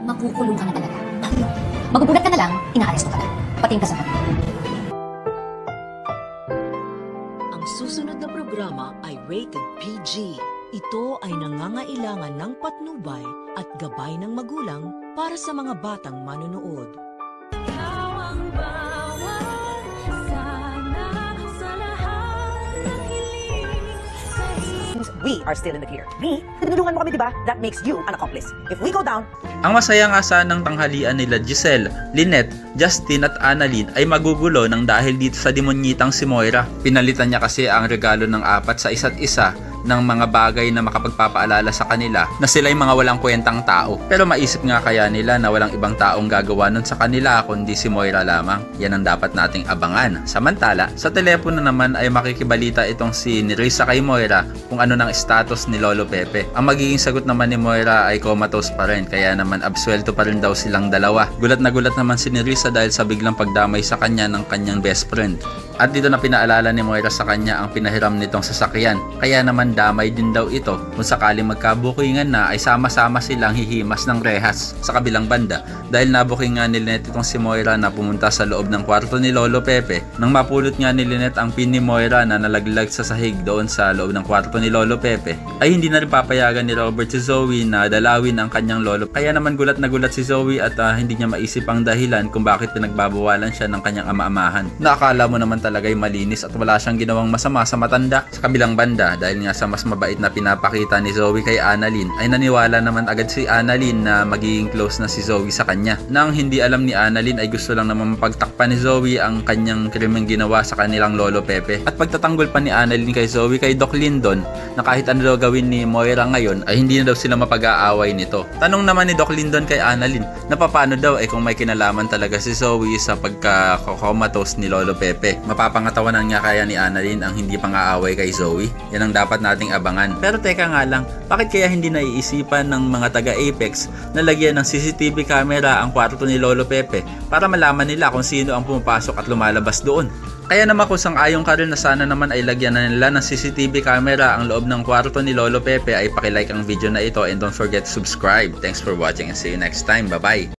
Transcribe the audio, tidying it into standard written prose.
makukulong ka na talaga. Magugulat ka na lang, inaaresto ka na. Pating ka sa kanya. Ang susunod na programa ay rated PG. Ito ay nangangailangan ng patnubay at gabay ng magulang para sa mga batang manonood. We are still in the clear. Me, tinulungan mo kami, di ba? That makes you an accomplice. If we go down, Ang masaya nga sanang tanghalian nila Giselle, Lynette, Justin at Annalyn ay magugulo nang dahil dito sa demonyitang si Moira. Pinalitan niya kasi ang regalo ng apat sa isa't isa ng mga bagay na makapagpapaalala sa kanila na sila'y mga walang kwentang tao. Pero maisip nga kaya nila na walang ibang taong gagawa nun sa kanila kundi si Moira lamang. Yan ang dapat nating abangan. Samantala, sa telepono naman ay makikibalita itong si Nerissa kay Moira kung ano ng status ni Lolo Pepe. Ang magiging sagot naman ni Moira ay comatose pa rin, kaya naman absuelto pa rin daw silang dalawa. Gulat na gulat naman si Nerissa dahil sa biglang pagdamay sa kanya ng kanyang best friend. At dito na pinaalala ni Moira sa kanya ang pinahiram nitong sasakyan. Kaya naman damay din daw ito kung sakaling magkabukingan na ay sama-sama silang hihimas ng rehas sa kabilang banda. Dahil nabuking nga ni Lynette itong si Moira na pumunta sa loob ng kwarto ni Lolo Pepe. Nang mapulot nga ni Lynette ang pin ni Moira na nalaglag sa sahig doon sa loob ng kwarto ni Lolo Pepe, ay hindi na rin papayagan ni Robert si Zoe na dalawin ang kanyang lolo. Kaya naman gulat na gulat si Zoe at hindi niya maisip ang dahilan kung bakit pinagbabawalan siya ng kanyang ama-amahan. Nakakala mo naman talaga'y malinis at wala siyang ginawang masama sa matanda. Sa kabilang banda, dahil nga sa mas mabait na pinapakita ni Zoe kay Annalyn, ay naniwala naman agad si Annalyn na magiging close na si Zoe sa kanya. Nang hindi alam ni Annalyn ay gusto lang naman mapagtakpan ni Zoe ang kanyang krimeng ginawa sa kanilang Lolo Pepe. At pagtatanggol pa ni Annalyn kay Zoe kay Doc Lindon na kahit ano daw gawin ni Moira ngayon ay hindi na daw sila mapag-aaway nito. Tanong naman ni Doc Lindon kay Annalyn na paano daw kung may kinalaman talaga si Zoe sa pagka-comatose ni Lolo Pepe. Mapapangatawanan nga kaya ni Annalyn ang hindi pang-aaway kay Zoe? Yan ang dapat nating abangan. Pero teka nga lang, bakit kaya hindi naiisipan ng mga taga-Apex na lagyan ng CCTV camera ang kwarto ni Lolo Pepe para malaman nila kung sino ang pumapasok at lumalabas doon? Kaya naman kung sang-ayon ka rin na sana naman ay lagyan na nila ng CCTV camera ang loob ng kwarto ni Lolo Pepe, ay pakilike ang video na ito and don't forget to subscribe. Thanks for watching and see you next time. Bye-bye!